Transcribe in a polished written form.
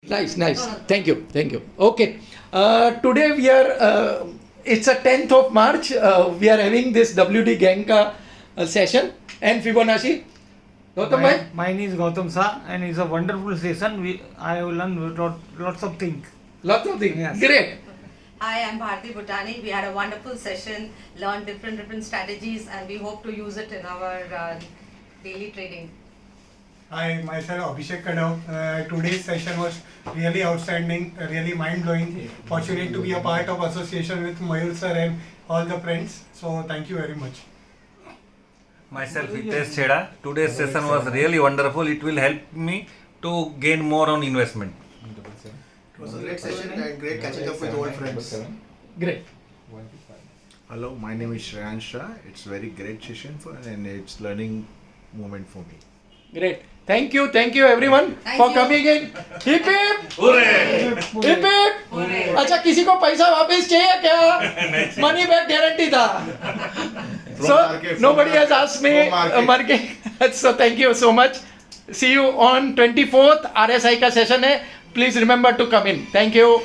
Nice. Thank you. Okay. Today we are, it's a 10th of March. We are having this WD gang ka session and Fibonacci. Gautam bhai? Mine is Gautam Sa, and it's a wonderful session. I have learned lots of things. Lots of things. Yes. Great. Hi, I'm Bharti Bhutani. We had a wonderful session, learned different strategies, and we hope to use it in our daily trading. Hi, myself Abhishek Kadav. Today's session was really outstanding, really mind-blowing. Fortunate to be a part of association with Mayur sir and all the friends. So thank you very much. Myself Hitesh Chheda. Today's session was really wonderful. It will help me to gain more on investment. It was a great session and great catching up with old friends. Great. Hello, my name is Shreyan Shah. It's very great session and it's learning moment for me. Great. Thank you everyone Thank for you. coming in. Hip hip. Hooray! Hip hip. अच्छा किसी को पैसा वापस चाहिए क्या? Money back guarantee था. So nobody has asked me market. So thank you so much. See you on 24th. RSI का session है. Please remember to come in. Thank you.